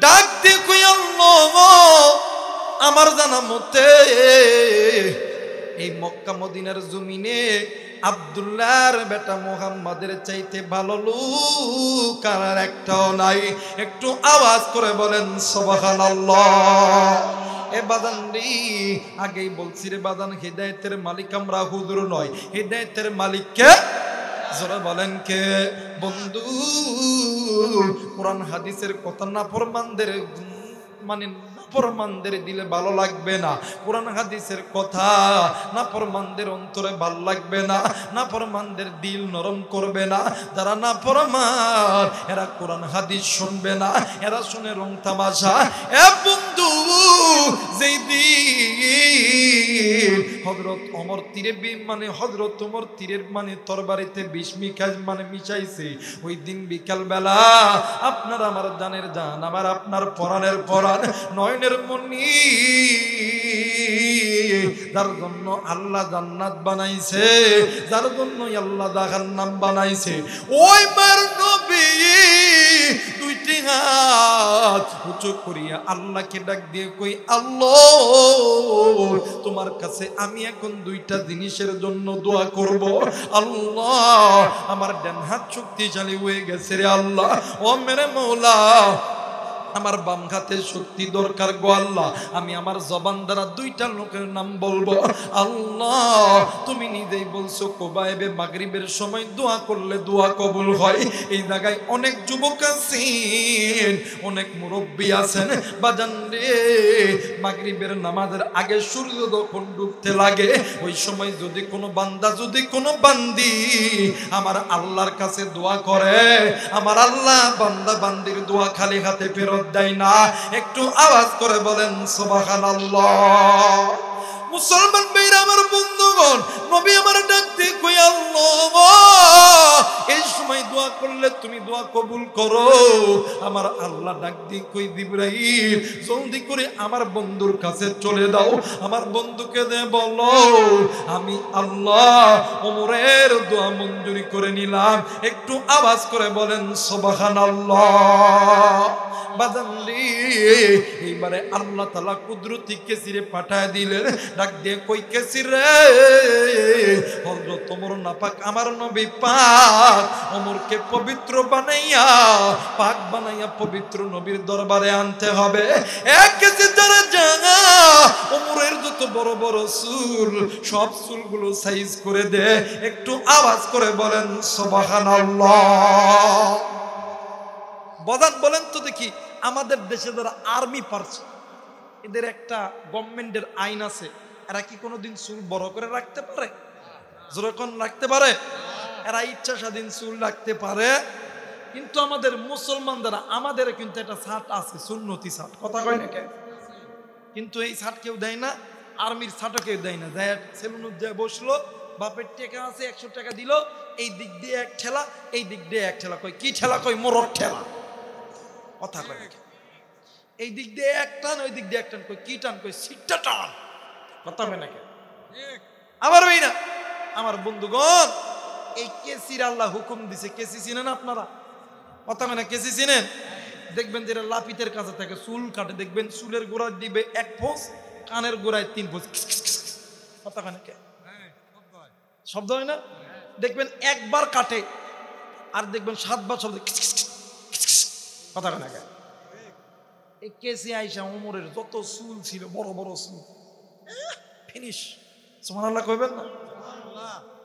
ডাক দিয়ে কই আল্লাহ আমার জানা মতে এই মক্কা মদিনার জমিনে আব্দুল্লাহর বেটা মুহাম্মাদের চাইতে ভালো লোক আর একটাও নাই। একটু আওয়াজ করে বলেন সুবহানাল্লাহ। এ বাদান রে, আগেই বলছি রে বাদান, হিদায়াতের মালিক আমরা হুজুর নয়, হিদায়াতের মালিক কে? জোরে বলেন কে? বন্ধু, কোরআন হাদিসের কথা না ফরমানদের মানে নাফরমানদের দিলে ভালো লাগবে না। কোরআন হাদিসের কথা নাফরমানদের অন্তরে ভালো লাগবে না, নাফরমানদের দিল নরম করবে না। যারা নাফরমান এরা কোরআন হাদিস শুনবে না, এরা শুনে রং তামাশা। এ বন্ধু, যেই দিন হযরত ওমর তীরে মানে হযরত ওমর তীরের মানে তরবারিতে বিষ মিশাইছে, ওই দিন বিকাল বেলা আপনার আমার জানের জান, আমার আপনার পরাণের পরাণ, নয়নের মনি, যার জন্য আল্লাহ জান্নাত বানাইছে, যার জন্য আল্লাহ জাহান্নাম বানাইছে, ওই মার নবী দুইটি হাত উঁচু করিয়া আল্লাহকে ডাক দিয়ে কই আল্লাহ তোমার কাছে আমি এখন দুইটা জিনিসের জন্য দোয়া করব। আল্লাহ আমার ডান হাত শক্তিশালী হয়ে গেছে রে আল্লাহ, ও মেরে মৌলা আমার বাম হাতে শক্তি দরকার গো আল্লাহ, আমি আমার জবান দ্বারা দুইটা লোকের নাম বলবো। আল্লাহ তুমি নিজেই বলছো কোবাইবে মাগরিবের সময় দোয়া করলে দোয়া কবুল হয়। এই জায়গায় অনেক যুবক আছেন, অনেক মুরব্বী আছেন, বাজান রে মাগরিবের নামাজের আগে সূর্য যখন ডুবতে লাগে, ওই সময় যদি কোনো বান্দা, যদি কোনো বান্দি আমার আল্লাহর কাছে দোয়া করে, আমার আল্লাহ বান্দা বান্দির দোয়া খালি হাতে ফেরত দেয় না। একটু আওয়াজ করে বলেন সুবহানাল্লাহ। মুসলমান ভাইরা আমার, বন্ধুগণ, নবী আমার ডাক দিয়ে কই আল্লাহ এই সময় দোয়া করলে তুমি দোয়া কবুল করো। আমার আল্লাহ ডাক দিয়ে কই জিবরাইল জলদি করে আমার বন্ধুর কাছে চলে দাও, আমার বন্ধুকে দে বলো আমি আল্লাহ ওমরের দোয়া মঞ্জুরি করে নিলাম। একটু আওয়াজ করে বলেন সুবহানাল্লাহ। বাদানলি এইবারে আল্লাহ তাআলা কুদরতি কেসিরে পাঠায় দিলেন, ডাক দিয়ে কই কেসির রে, হযরত ওমর নাপাক আমার নবী পাক ওমরকে পবিত্র বানাইয়া, পাক বানাইয়া পবিত্র নবীর দরবারে আনতে হবে। এক কেসি যারা জানা ওমরের যত বড় বড় চুল, সব চুলগুলো সাইজ করে দে। একটু আওয়াজ করে বলেন সুবহানাল্লাহ। বদান বলেন তো দেখি, আমাদের দেশে যারা আর্মি পারছে, এদের একটা গভর্নমেন্টের আইন আছে, এরা কি কোনোদিন চুল বড় করে রাখতে পারে? যেরকম রাখতে পারে, এরা ইচ্ছা স্বাধীন চুল রাখতে পারে। কিন্তু আমাদের মুসলমান যারা, আমাদের কিন্তু একটা ছাট আছে, সুন্নতি ছাট, কথা কয় না কেন? কিন্তু এই ছাট কেউ দেয় না, আর্মির ছাটও কেউ দেয় না। যায় সেলুন যায় বসলো, বাপের টাকা আছে 100 টাকা দিল, এই দিক দিয়ে এক ঠেলা, এই দিক দিয়ে এক ঠেলা। কই কি ঠেলা? কই মোরগ ঠেলা, কথা কয় না। এই দিক দিয়ে এক টান, ওই দিক দিয়ে এক টান। কই কি টান? কই সিটটা টান, কথা কয় না। আবার ভাই না আমার বন্ধুগণ, এই কেসির আল্লাহ হুকুম দিছে। কেসি চিনেন আপনারা? কথা কয় না। কেসি চিনেন? দেখবেন যেটা লাপিতের কাছে থাকে, চুল কাটে, দেখবেন চুলের গোড়ায় দিবে 1 ফোঁস, কানের গোড়ায় 3 ফোঁস, কথা কয় না। শব্দ হয় না? দেখবেন একবার কাটে, আর দেখবেন 7 বার শব্দ, কথা কয় না। এই কেসি আইসা ওমরের যত চুল ছিল, বড় বড় চুল, ফিনিশ। সুবহানাল্লাহ কইবেন না?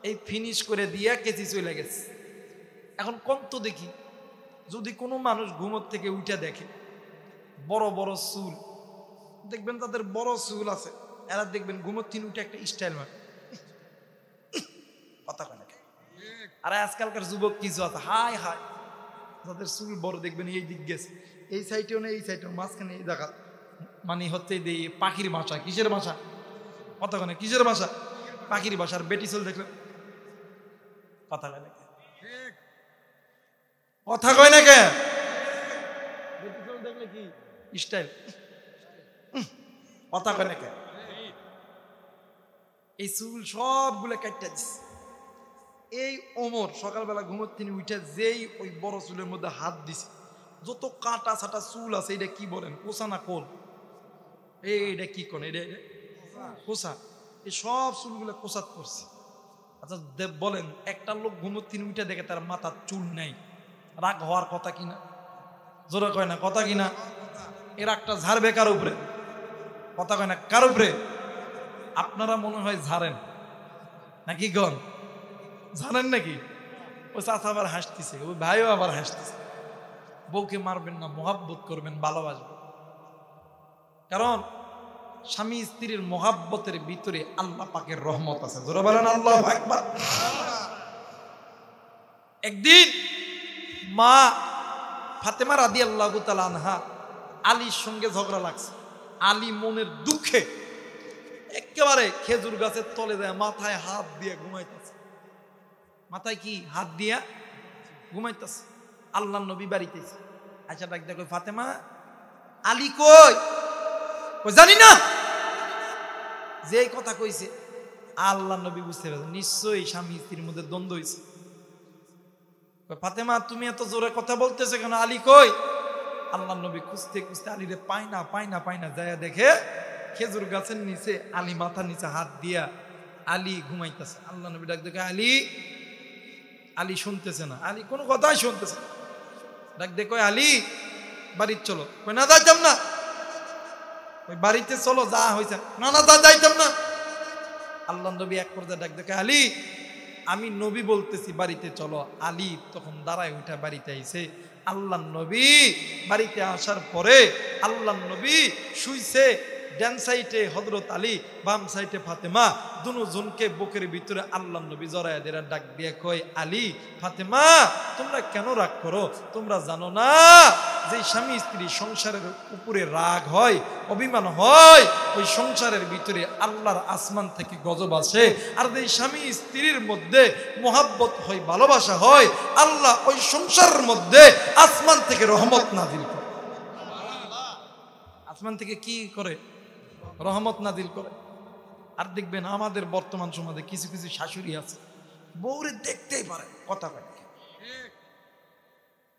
এই ফিনিশ করে দিয়া কেসি চলে গেছে। এখন কোন তো দেখি, যদি কোনো মানুষ ঘুমোর থেকে উঠে দেখে বড় বড় চুল, দেখবেন তাদের বড় চুল আছে, এরা দেখবেন ঘুমোর থেকে উঠে একটা স্টাইল মারে, কথা কয় না। আর আজকালকার যুবক কিছু আছে, হাই হাই, যাদের চুল বড় দেখবেন এই দিক গেছে, এই সাইডেও না এই সাইডেও, মাঝখানে এই দেখা, মানে হচ্ছে পাখির ভাষা। কিসের ভাষা? কথা কয় না। কিসের ভাষা? পাখির ভাষার। বেটি চুল দেখলে, কথা কয় না। কথা কয় না কে? বেটি চুল দেখলে কি স্টাইল, কথা কয় না কে? এই চুল সবগুলো কাটতে দিচ্ছে। এই ওমর সকালবেলা ঘুমোর তিনি উঠে যেই ওই বড় চুলের মধ্যে হাত দিছে, যত কাটা ছাটা চুল আছে এটা কি বলেন, কোসা না কোল? এটা কি কোন? এটা কোসা। এই সব চুলগুলো কোসাত করছে। আচ্ছা বলেন, একটা লোক ঘুমোতিন উঠে দেখে তার মাথার চুল নেই, রাগ হওয়ার কথা কিনা? জোরে কয় না কথা কিনা? এর একটা ঝাড়বে কার উপরে? কথা কয় না কার উপরে? আপনারা মনে হয় ঝাড়েন নাকি গন? জানেন নাকি? ওই চাচা আবার হাসতেছে, ওই ভাইও আবার হাসতেছে। বউকে মারবেন না, মোহাব্বত করবেন, ভালোবাসবেন। কারণ স্বামী স্ত্রীর মোহাব্বতের ভিতরে আল্লাহ পাকের রহমত আছে। জোরে বলেন আল্লাহু আকবার। একদিন মা ফাতেমা রাদিয়াল্লাহু তাআলা আনহা আলীর সঙ্গে ঝগড়া লাগছে। আলী মনের দুঃখে একেবারে খেজুর গাছের তলে যায়, মাথায় হাত দিয়ে ঘুমাইতেছে। মাথায় কি হাত দিয়া ঘুমাইতেছে। আল্লাহ নবী বাড়িতেছে। আচ্ছা ডাক দেখো, ফাতেমা আলী কই? জানি না। যে কথা কইছে আল্লাহ নবী বুঝতে পারছেন নিশ্চয়ই স্বামী স্ত্রীর মধ্যে দ্বন্দ্ব হয়েছে। ফাতেমা তুমি এত জোরে কথা বলতেছো কেন? আলী কই? আল্লাহ নবী খুঁজতে খুঁজতে আলীরে পায় না যায় দেখে খেজুর গাছের নিচে আলী মাথার নিচে হাত দিয়া আলী ঘুমাইতেছে। আল্লাহ নবী ডাক দেখে আলী। আলী শুনতেছে না, আলী কোনো কথাই শুনতেছে না। ডাক দেখো আলী বাড়িতে চলো। কই না যাইতাম না। ওই বাড়িতে চলো, যা হয়েছে। না যাইতাম না। আল্লাহ নবী এক পর্যায়ে ডাক দেখে আলী আমি নবী বলতেছি বাড়িতে চলো। আলী তখন দাঁড়ায় উঠে বাড়িতে আইছে। আল্লাহ নবী বাড়িতে আসার পরে আল্লাহ নবী শুইছে ডান সাইডে হযরত আলী, বাম সাইডে ফাতেমা। দুজনকে বুকের ভিতরে আল্লাহ নবী জড়ায়া দিয়ে ডাক দিয়ে কয় আলী ফাতেমা তোমরা কেন রাগ করো? তোমরা জানো না যে স্বামী স্ত্রী সংসারের উপরে রাগ হয়, অভিমান হয়, ওই সংসারের ভিতরে আল্লাহর আসমান থেকে গজব আসে। আর যে স্বামী স্ত্রীর মধ্যে মোহাব্বত হয়, ভালোবাসা হয়, আল্লাহ ওই সংসারের মধ্যে আসমান থেকে রহমত নাজিল করে। আসমান থেকে কি করে? রহমত নাজিল করে। আর দেখবেন আমাদের বর্তমান সমাজে কিছু কিছু শাশুড়ি আছে, বউরে দেখতেই পারে, কথা বলে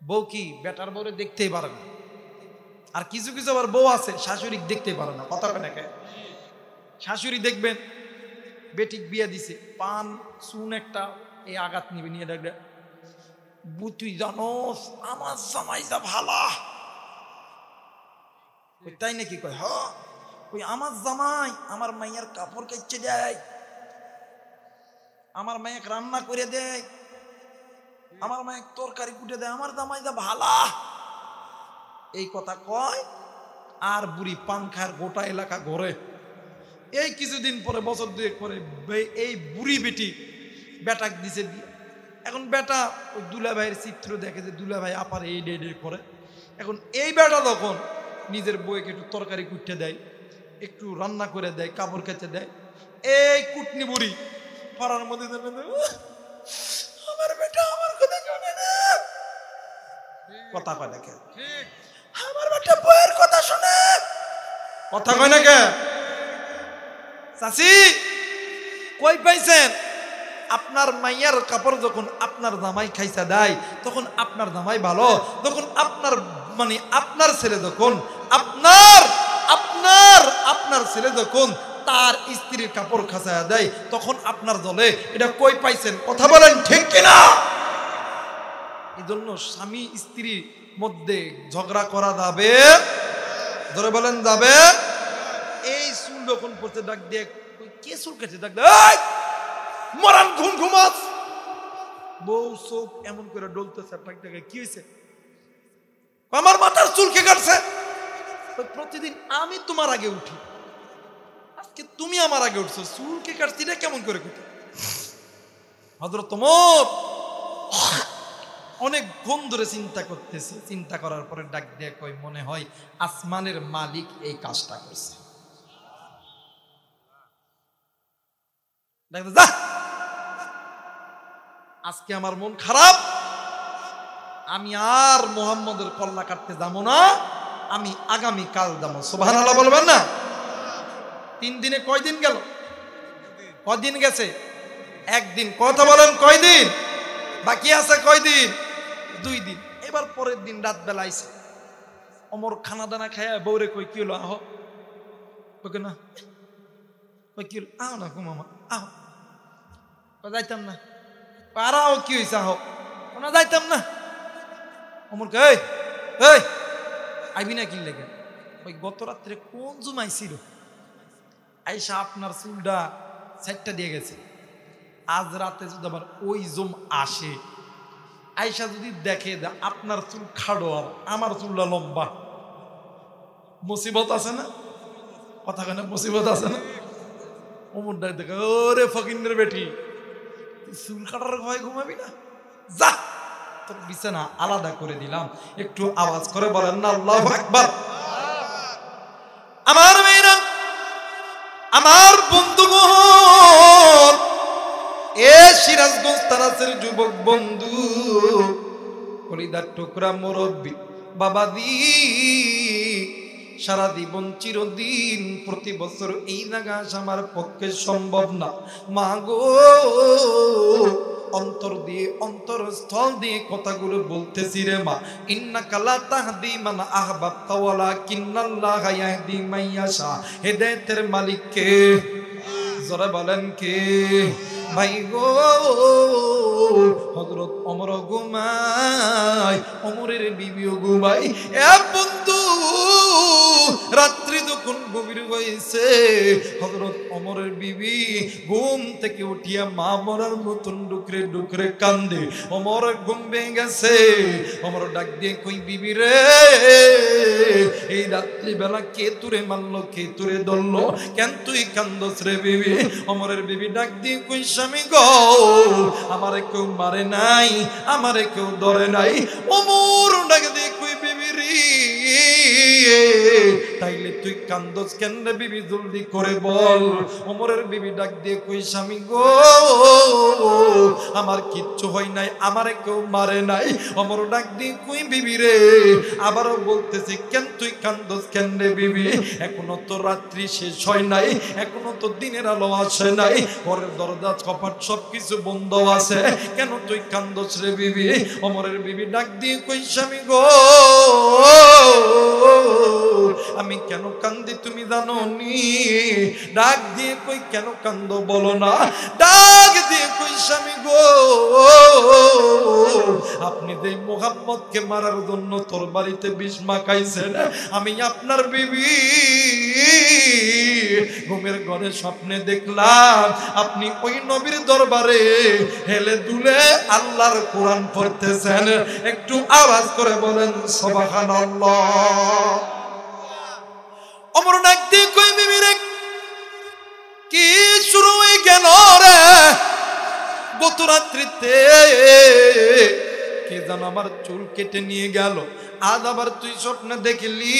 বউ কি বেটার বউরে দেখতেই পারে না। আর কিছু কিছু আবার বউ আছে শাশুড়ি দেখতেই পারে না, কথা বলে নাকি? শাশুড়ি দেখবেন বেটিক বিয়ে দিছে, পান চুন একটা এই আঘাত নিবে, নিয়ে ডাকবে তুই জানোস আমার জামাই যা ভালা। তাই নাকি? কয় হ। ওই আমার জামাই আমার মাইয়ার কাপড় কেচে দেয়, আমার মাইয়াকে রান্না করে দেয়, আমার মায়ের তরকারি কুটে দেয়, আমার জামাই যা ভালা। এই কথা কয় আর বুড়ি পান খায়, গোটা এলাকা ঘরে। এই কিছুদিন পরে, বছর দুয়েক পরে এই বুড়ি বেটি বেটাক দিছে দিয়ে। এখন বেটা ওই দুলা ভাইয়ের চিত্র দেখে যে দুলা ভাই আপার এই ডে করে। এখন এই বেটা তখন নিজের বউকে একটু তরকারি কুটে দেয়, একটু রান্না করে দেয়, কাপড় কেচে দেয়। এই কুটনি বুড়ি পাড়ার মধ্যে আমার বেটা আমার কথা শোনে না, কথা কয় না কে? আমার বেটা বউয়ের কথা শোনে, কথা কয় না কে? চাচি কই পাইছেন? আপনার মাইয়ার কাপড় যখন আপনার জামাই খাইছা দেয় তখন আপনার জামাই ভালো, যখন আপনার মানে আপনার ছেলে যখন আপনার আপনার আপনার ছেলে যখন তার স্ত্রীর কাপড় খাঁচায়া দেয় তখন আপনার জলে। এটা কই পাইছেন? কথা বলেন ঠিক কিনা? এই জন্য স্বামী স্ত্রীর মধ্যে ঝগড়া করা যাবে? ধরে বলেন যাবে? এই চুল যখন পড়তে ডাক দিয়ে কে চুল কাটছে ডাক দেয় মরান ঘুম ঘুমাস। বউ চোখ এমন করে ডলতেছে, ডাক দেখে কি হয়েছে? আমার মাথার চুল কে কাটছে? প্রতিদিন আমি তোমার আগে উঠি, আজকে তুমি আমার আগে উঠছো, চুল কে কাটছি এটা কেমন করে কুটে? হযরত ওমর অনেকক্ষণ ধরে চিন্তা করতেছে, চিন্তা করার পরে ডাক দিয়ে কই মনে হয় আসমানের মালিক এই কাজটা করছে। যা আজকে আমার মন খারাপ, আমি আর মুহাম্মদের কল্লা কাটতে যাবো না, আমি আগামী কাল যাবো। সুবহানাল্লাহ বলবেন না? 3 দিনে কয়দিন গেল? কয়দিন গেছে? একদিন। কথা বলেন কয়দিন বাকি আছে? কয়দিন? 2 দিন। এবার পরের দিন রাত বেলা আইছে, অমর খানা দানা খায়া বউরে কই কি হলো আহ, ওকে না কই কি হলো, আহ না গো মামা আহ, যাইতাম না, পারাও কি হয়েছে আহ, না যাইতাম না। অমর কে এই আইবি না কি লেগে, ওই গত রাত্রে কোন জুমাইছিল, আইসা আপনার চুলটা সাইডটা দিয়ে গেছে, আজ রাতে যদি আবার ওই জুম আসে, আইসা যদি দেখে আপনার চুল খাড়ো আর আমার চুলটা লম্বা, মুসিবত আছে না? কথা কেন মুসিবত আছে না? ওমরটাই দেখে ওরে ফকিনের বেটি, চুল কাটার ভয় ঘুমাবি না, যা তোর বিছানা আলাদা করে দিলাম। একটু আওয়াজ করে বলেন না আল্লাহু আকবার। আমার মেয়েরা, আমার বন্ধুগণ, এ সিরাজগঞ্জ তারাসের যুবক বন্ধু, কলিদার টুকরা মুরব্বী বাবাদি, সারা জীবন চিরদিন প্রতি বছর এই নাগাস আমার পক্ষে সম্ভব না। মা গো, অন্তর দিয়ে অন্তরস্থল দিয়ে কথাগুলো বলতেছি রে মা। ইন্নাকা লা তাহদি মান আহবাবতা ওয়ালাকিন্নাল্লাহা ইয়াহদি মান ইয়াশা। হেদায়েতের মালিক কে? জোরে বলেন কে? ভাই গো, হযরত ওমর ঘুমায়, ওমরের বিবিও ঘুমায়। এ বন্ধু, রাত্রি যখন গভীর হয়েছে, হযরত ওমরের বিবি ঘুম থেকে উঠিয়া মা মরার মতন ডুকরে ডুকরে কান্দে। ওমর ঘুম ভেঙে গেছে, ওমর ডাক দিয়ে কই বিবি রে, এই রাত্রি বেলা কে তুরে মারলো, কে তুরে ধরলো, কেন তুই কান্দস রে বিবি? ওমরের বিবি ডাক দিয়ে কই স্বামী গো, আমারে কেউ মারে নাই, আমারে কেউ ধরে নাই। ওমর ডাক দিয়ে কই বিবি রে, তাইলে তুই কান্দস কেন রে বিবি, জলদি করে বল। ওমরের বিবি ডাক দিয়ে কই স্বামী গো, আমার কিচ্ছু হয় নাই, আমারে কেউ মারে নাই। ওমর ডাক দিয়ে কই বিবি রে, আবারও বলতেছি কেন তুই কান্দস কেন রে বিবি? এখনো তো রাত্রি শেষ হয় নাই, এখনো তো দিনের আলো আসে নাই, ঘরের দরজা কপাট সবকিছু বন্ধ আছে, কেন তুই কান্দস রে বিবি? ওমরের বিবি ডাক দিয়ে কই স্বামী গো, আমি কেন কান্দি তুমি জানো নি? ডাক দিয়ে কই কেন কান্দো বলো না? ডাক দিয়ে কই স্বামী গো, আপনি যে মুহাম্মদকে মারার জন্য তোর বাড়িতে বিষ মাখাইছেন, আমি আপনার বিবি ঘুমের ঘরে স্বপ্নে দেখলাম আপনি ওই নবীর দরবারে হেলে দুলে আল্লাহর কোরআন পড়তেছেন। একটু আওয়াজ করে বলেন সুবহানাল্লাহ। ওমর ডাক দিয়ে কই বিবি রে, কি শুরু হয়ে গেল রে? গত রাত্রিতে কে যেন আমার চুল কেটে নিয়ে গেল, আজ আবার তুই স্বপ্নে দেখলি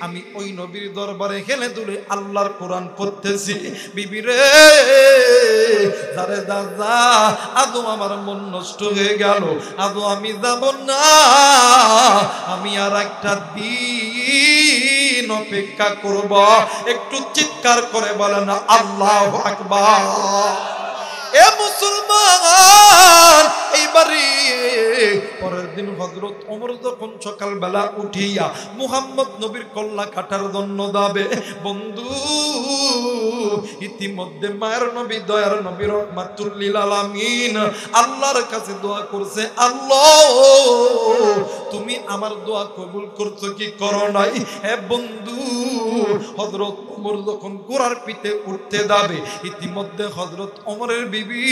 আমি ওই নবীর দরবারে হেলে দুলে আল্লাহর কোরআন পড়তেছি। বিবি রে, যারে দাদা, আদৌ আমার মন নষ্ট হয়ে গেল, আদৌ আমি যাব না, আমি আর একটা দিন অপেক্ষা করব। একটু চিৎকার করে বলেন আল্লাহু আকবার। এ মুসলমান, এইবারে পরের দিন হযরত ওমর যখন সকালবেলা উঠিয়া মুহাম্মদ নবীর কল্লা কাটার জন্য যাবে, বন্ধু ইতিমধ্যে মায়ের নবী, দয়ার নবী, রহমাতুল লিল আলামিন আল্লাহর কাছে দোয়া করছে, আল্লাহ তুমি আমার দোয়া কবুল করছো কি করো নাই? হে বন্ধু, হযরত ওমর যখন ঘোড়ার পিঠে উঠতে যাবে, ইতিমধ্যে হযরত ওমরের বিবি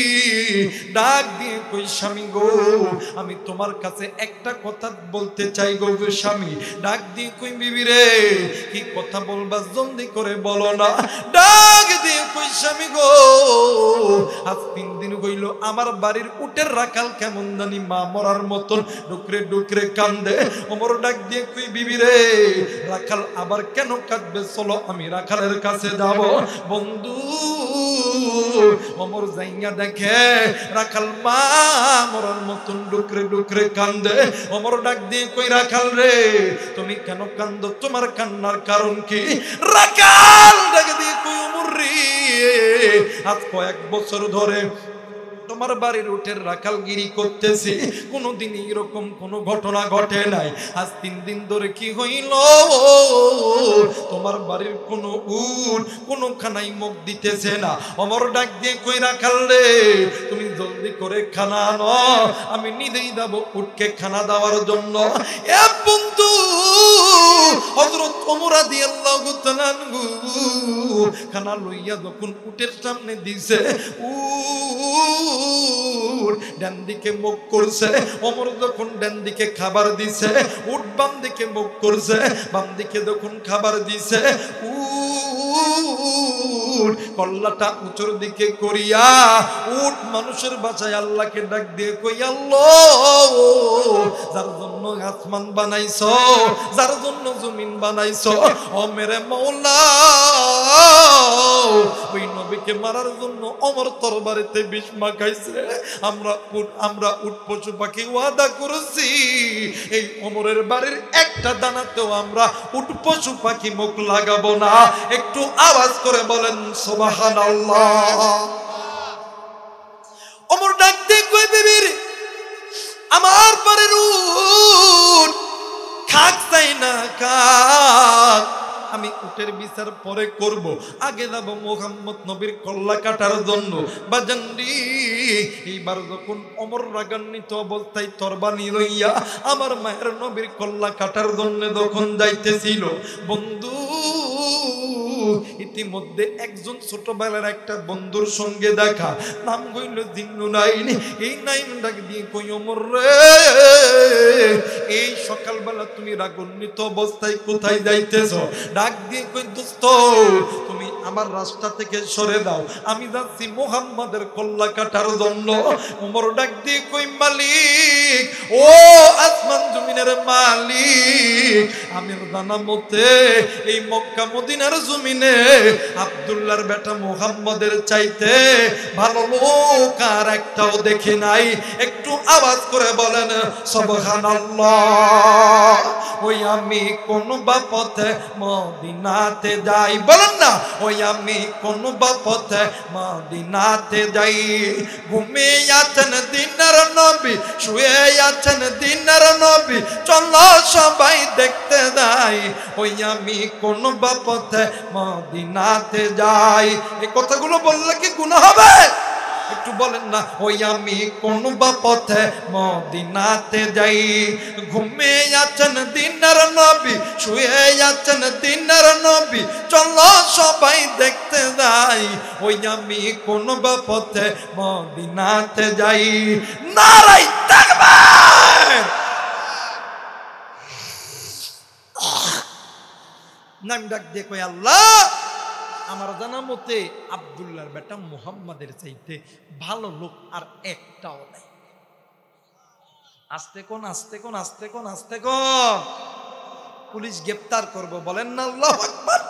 ডাক দিয়ে কই স্বামী গো, আমি তোমার কাছে একটা কথা বলতে চাই গো স্বামী। ডাক দিয়ে কই বিবি রে, কি কথা বলবা জলদি করে বলো না। ডাক দিয়ে কই স্বামী গো, আজ 3 দিন হইল আমার বাড়ির উটের রাখাল কেমন জানি মা মরার মতন ডুকরে ডুকরে কান্দে। ওমর ডাক দিয়ে কই বিবি রে, রাখাল আবার কেন কাঁদবে, চলো আমি রাখালের কাছে যাব। বন্ধু ওমর যাইয়া দেখে রাখাল মা মরার মতন ডুকরে ডুকরে কান্দে। ওমর ডাক দিয়ে কই রাখাল রে, তুমি কেন কান্দো, তোমার কান্নার কারণ কি? রাখাল ডাক দিয়ে কই ওমর রে, আজ কয়েক বছর ধরে তোমার তোমার বাড়ির উটের রাখালগিরি করতেছি, কোনোদিন এরকম কোনো ঘটনা ঘটে নাই। আজ 3 দিন ধরে কি হইল, তোমার বাড়ির কোনো উট কোনো খানাই মুখ দিতেছে না। ওমর ডাক দিয়ে কই, রাখাল রে, তুমি জলদি করে খানা আনো, আমি নিজেই যাব উটকে খানা দেওয়ার জন্য। এ বন্ধু, হযরত ওমর রাদিয়াল্লাহু তাআলা খানা লইয়া যখন উটের সামনে দিছে, উট ডান দিকে মুখ করছে। ওমর যখন ডান দিকে খাবার দিছে, উট বাম দিকে মুখ করছে। বাম দিকে যখন খাবার দিছে, উট কল্লাটা উঁচুর দিকে করিয়া উট মানুষের বাসায় আল্লাহকে ডাক দিয়ে কই, আল্লাহ, যার জন্য আসমান বানাইছো, যার জন্য জমিন বানাইছো, ও মেরে মওলা, ওই নবীকে মারার জন্য ওমর তরবারিতে বিষ মাখাইছে। আমরা উট পশু পাখি ওয়াদা করেছি, এই ওমরের বাড়ির একটা দানাতেও আমরা উট পশু পাখি মুখ লাগাবো না। একটু আওয়াজ করে বলেন সুবহানাল্লাহ। ওমর ডাক দিয়ে কই, বিবির, আমার বাড়ির উট খাক চাই না, খাক, আমি উটের বিচার পরে করব, আগে যাব মুহাম্মদ নবীর কল্লা কাটার জন্য। বাজানরি, এইবার যখন ওমর রাগান্বিত অবস্থায় তরবারি লইয়া আমার মায়ের নবীর কল্লা কাটার জন্য যখন যাইতেছিল, বন্ধু, ইতিমধ্যে একজন ছোটবেলার একটা বন্ধুর সঙ্গে দেখা, নাম হইল জিন্নুনাইন। এই নাইম ডাক দিয়ে কই, ওমর রে, এই সকালবেলা তুমি রাগান্বিত অবস্থায় কোথায় যাইতেছ? ডাক দিয়ে কই, দোস্ত, তুমি আমার রাস্তা থেকে সরে দাও, আমি যাচ্ছি মুহাম্মাদের কল্লা কাটার জন্য। ওমর ডাক দিয়ে কই, মালিক, ও আসমান জমিনের মালিক, আমি জানা মতে এই মক্কা মদিনার জমিনে আব্দুল্লাহর বেটা মুহাম্মাদের চাইতে ভালো লোক আর একটাও দেখি নাই। একটু আওয়াজ করে বলেন সুবহানাল্লাহ। ওই আমি কোন বাপথে মদিনাতে যাই, বলেন না, ওই আমি কোন বাপথে মদিনাতে যাই। ঘুমিয়ে আছেন দিনের নবী, শুয়ে আছেন দিনের নবী, চলো সবাই দেখতে যাই। ওই আমি কোন বাপথে মদিনাতে যাই। এই কথাগুলো বললে কি গুনাহ হবে? একটু বলেন না, ওই আমি কোন পথে মদিনাতে যাই। ঘুমিয়ে আছেন দিনের নবী, শুয়ে আছেন দিনের নবী, চলো সবাই দেখতে যাই। ওই আমি কোন পথে মদিনাতে যাই। নারায়ে তাকবীর। নাম ডাক দিয়ে কই, আল্লাহ, আমার জানা মতে আব্দুল্লাহর বেটা মুহাম্মাদের চাইতে ভালো লোক আর একটাও নাই। আস্তে কোন, আস্তে কোন, আস্তে কোন, আস্তে কোন, পুলিশ গ্রেফতার করব, বলেন না আল্লাহু আকবার।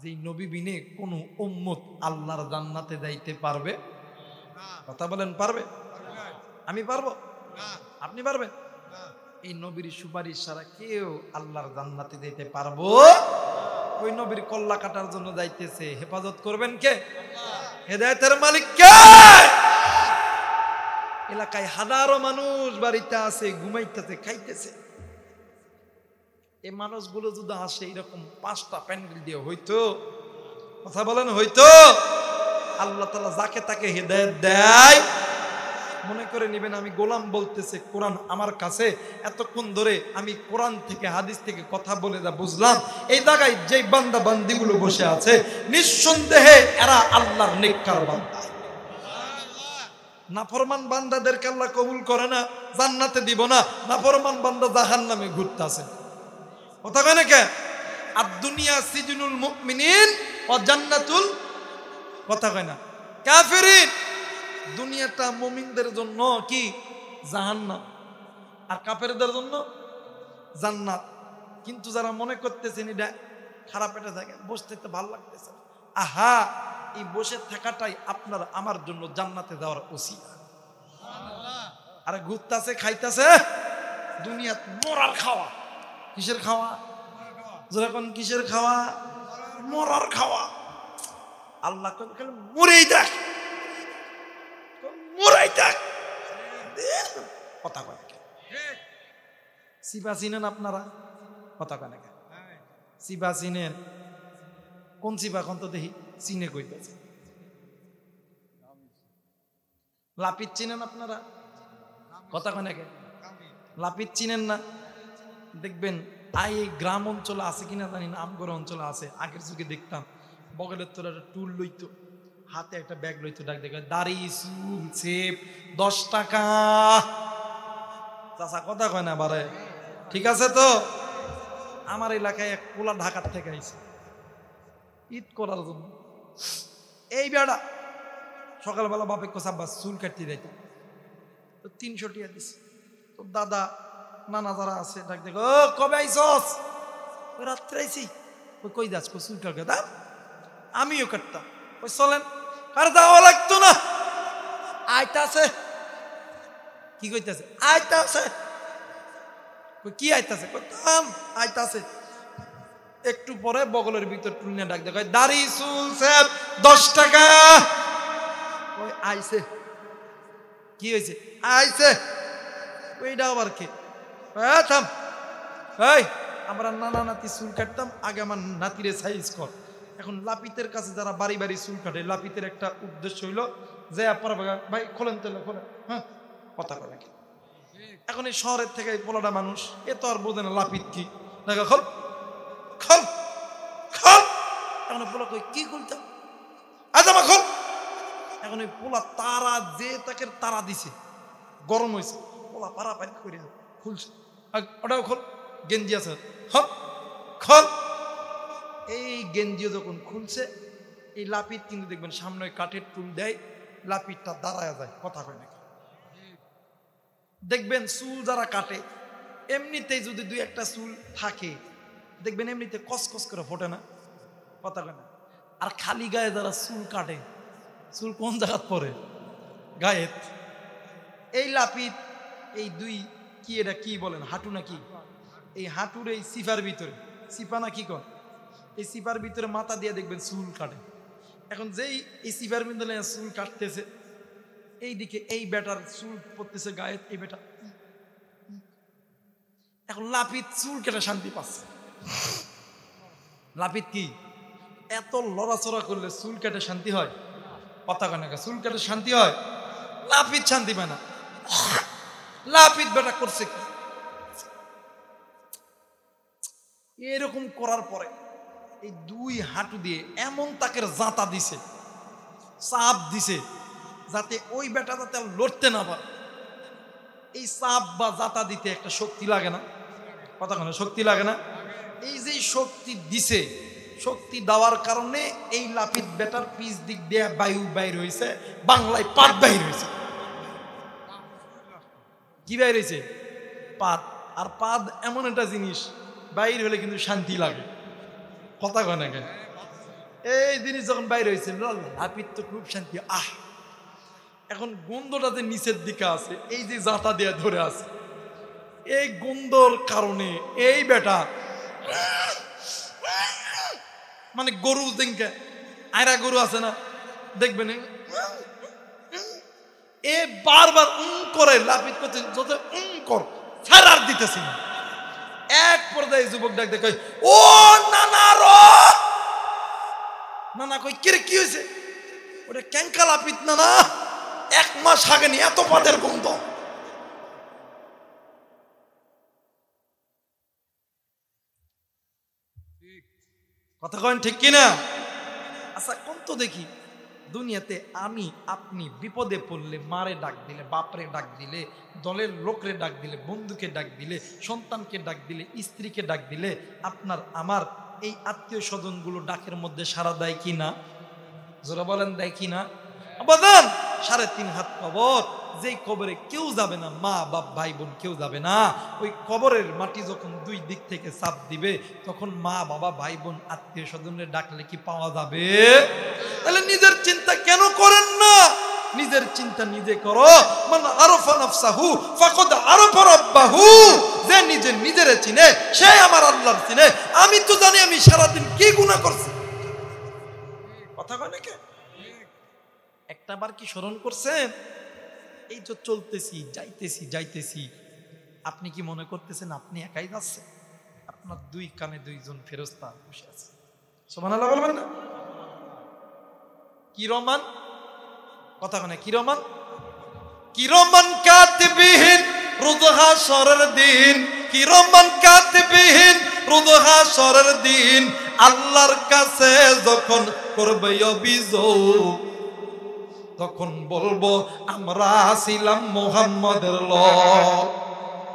যে নবী বিনে কোন উম্মত আল্লাহর জান্নাতে যাইতে পারবে? কথা বলেন, পারবে? আমি পারবো? আপনি পারবেন? এই নবীর সুপারিশ ছাড়া কেউ আল্লাহর জান্নাতে যেতে পারবো? ওই নবীর কল্লা কাটার জন্য যাইতেছে, হেফাজত করবেন কে? হেদায়েতের মালিক কে? এলাকায় হাজারো মানুষ বাড়িতে আছে, ঘুমাইতেছে, খাইতেছে। এই মানুষগুলো যদি আসে এরকম 5টা প্যান্ডেল দিয়ে হইতো, কথা বলেন, হইতো? আল্লাহ তাআলা যাকে তাকে হেদায়েত দেয়। মনে করে নেবেন আমি গোলাম বলতেছে, কোরআন আমার কাছে, এতক্ষণ ধরে আমি কোরআন থেকে হাদিস থেকে কথা বলে যা বুঝলাম, এই জায়গায় যে বান্দা বান্দিগুলো বসে আছে, নিঃসন্দেহে এরা আল্লাহর নেককার বান্দা। নাফরমান বান্দাদেরকে আল্লাহ কবুল করে না, জান্নাতে দিব না। নাফরমান বান্দা জাহান্নামে ঘুরতেছে। কথা কয় না কে? আর দুনিয়া সিজনুল মুমিনিন ওয়া জান্নাতুল, কথা কয় না, কাফিরিন। দুনিয়াটা মুমিনদের জন্য কি জাহান্নাম, আর কাফেরদের জন্য জান্নাত। কিন্তু যারা মনে করতেছেন এটা খারাপ, এটা থাকে, বসতে তো ভালো লাগতেছে, আহা, এই বসে থাকাটাই আপনার আমার জন্য জান্নাতে যাওয়ার ওসিলা। আর ঘুরতেছে, খাইতেছে, দুনিয়া মরার খাওয়া। কিসের খাওয়া? যখন কিসের খাওয়া? মরার খাওয়া। আল্লাহ খালি মরেই দেখ, মরাই দেখ, কথা কয়। সিবা চিনেন আপনারা? কথা কয় না। সিবা চিনেন? কোন সিবা কোন তো দেখি চিনে কইতেছে। লাপিত চিনেন আপনারা? কথা কয় না। লাপিত চিনেন না? দেখবেন এই গ্রাম অঞ্চলে আছে কিনা জানি না, আমগর অঞ্চলে আছে। আগের যুগে দেখতাম বগলের তোর একটা টুল লইতো, হাতে একটা ব্যাগ লইতো, ডাক দেখে দাড়ি চুল সেপ 10 টাকা। চাচা কথা কয় না বারে? ঠিক আছে তো? আমার এলাকায় এক পোলা ঢাকার থেকে আইছে ঈদ করার জন্য। এই বেড়া সকালবেলা বাপে কোসাব্বা চুল কাটতে যাইত, তো 300 টাকা দিছে। তো দাদা নানা যারা আছে ডাক দেখো, ও কবে আইসস? ওই রাত্রে আইসি। ওই কই যাস? চুল কাটবে? দাম আমিও কাটতাম। ওই চলেন, আর যাওয়া লাগতো না, আইতাছে। কি কইতাছে? আইতাছে। কি আইতাছে? কইতাম আইতাছে। একটু পরে বগলের ভিতর টুলনে ডাক দেখায়, দাড়ি চুল সেব 10 টাকা। ওই আইছে। কি হয়েছে? আইছে। ওইটা আবার কে? থাম, এই আমরা নানা নাতি চুল কাটতাম, আগে আমার নাতিরে সাইজ কর। এখন লাপিতের কাছে যারা বাড়ি বাড়ি চুল কাটে, লাপিতের একটা উদ্দেশ্য হইলো যে আপনারা ভাই খোলেন তেলে খোলেন, হ্যাঁ কথা বলে। এখন এই শহরের থেকে পোলাটা মানুষ এ তো আর বোঝে না লাপিত কি। দেখা খোল খোল খোল। এখন পোলা কই কি খুলতাম? আজ আমার খোল। এখন ওই পোলা তারা যে তাকে তারা দিছে, গরম হয়েছে, পোলা পারা পারি করে খুলছে। ওটাও খোল, গেঞ্জি আছে, খোল খোল। এই গেঞ্জি যখন খুলছে, এই লাপিত কিন্তু দেখবেন সামনে কাঠের টুল দেয়, লাপিতটা দাঁড়ায় যায়। কথা কয় নাকি? দেখবেন চুল যারা কাটে এমনিতেই যদি 2-1টা চুল থাকে দেখবেন এমনিতে কসকস করে ফোটে না? কথা কয় না। আর খালি গায়ে যারা চুল কাটে, চুল কোন জায়গাত পরে? গায়ে। এই লাপিত এই দুই কি, এটা কি বলেন, হাঁটু নাকি? এই হাঁটুর এই সিফার ভিতরে, সিপা না কি কর, এই সিপার ভিতরে মাথা দিয়ে দেখবেন চুল কাটে। এখন যেই এই সিপার ভিতরে চুল কাটতেছে, এইদিকে এই বেটার চুল পড়তেছে গায়ে, এই বেটা। এখন লাপিত চুল কেটে শান্তি পাচ্ছে। লাপিত কি এত লড়াচড়া করলে চুল কেটে শান্তি হয়? কথা কয় না। চুল কেটে শান্তি হয়? লাপিত শান্তি পায় না। লাপিত বেটা করছে কি, এরকম করার পরে এই দুই হাঁটু দিয়ে এমন তাকে জাঁতা দিছে, চাপ দিছে, যাতে ওই বেটা যাতে লড়তে না পারে। এই চাপ বা জাঁতা দিতে একটা শক্তি লাগে না? কথা কেন? শক্তি লাগে না? এই যে শক্তি দিছে, শক্তি দেওয়ার কারণে এই লাপিত বেটার পিছ দিক দিয়ে বায়ু বাইর হয়েছে, বাংলায় পাত বাইর হয়েছে। কি বাইর হয়েছে? পাত। আর পাত এমন একটা জিনিস, বাইর হলে কিন্তু শান্তি লাগে। কথা কয় না কেন? এই জিনিস যখন বাইর হয়েছে, লাপিত তো খুব শান্তি। আহ, এখন গন্ধটা যে নিচের দিকে আছে, এই যে জাঁতা দিয়ে ধরে আছে, এই গন্ধর কারণে এই বেটা মানে গরু দিনকে আয়রা গরু আছে না, দেখবেন এ বারবার করে লাপিত করতে, যত কর ছাড়ার দিতেছি না। এক পর্যায়ে যুবক ডাক দেখে, ও নানা র নানা। কই কে? কি হয়েছে? ওটা ক্যাঙ্কা লাপিত না, না 1 মাস আগে নি এত পাতের গন্ধ। কথা কন ঠিক কিনা? আচ্ছা কোন তো দেখি, দুনিয়াতে আমি আপনি বিপদে পড়লে মারে ডাক দিলে, বাপরে ডাক দিলে, দলের লোকরে ডাক দিলে, বন্ধুকে ডাক দিলে, সন্তানকে ডাক দিলে, স্ত্রীকে ডাক দিলে, আপনার আমার এই আত্মীয় স্বজনগুলো ডাকের মধ্যে সাড়া দেয় কি না? জোরা বলেন, দেয় কি না? আবাদান 3.5 হাত কবর, যেই কবরে কেউ যাবে না, মা বাপ ভাই বোন কেউ যাবে না। ওই কবরের মাটি যখন 2 দিক থেকে চাপ দিবে, তখন মা বাবা ভাই বোন আত্মীয় স্বজনের ডাকলে কি পাওয়া যাবে? তাহলে নিজের চিন্তা কেন করেন না? নিজের চিন্তা নিজে করো। মান আরাফা নাফসাহু ফাকাদ আরাফা রাব্বাহু। যে নিজেরে চিনে সে আমার আল্লাহর চিনে। আমি তো জানি আমি সারাদিন কি গুনাহ করছি। কথা কথা কয় নাকি? একটা বার কি স্মরণ করছেন? এই যে চলতেছি যাইতেছি, আপনি কি মনে করতেছেন আপনি একাই যাচ্ছেন? আপনার দুই কানে দুইজন ফেরেশতা বসে আছে। সুবহানাল্লাহ বলবেন না? কি রহমান কথা কয় না? কি রহমান? কিরমান কাতিবিন রোজ হাশরের দিন, কিরমান কাতিবিন রোজ হাশরের দিন, আল্লাহর কাছে যখন করবে অভিযোগ তখন বলবো আমরা ছিলাম মুহাম্মাদের লোক।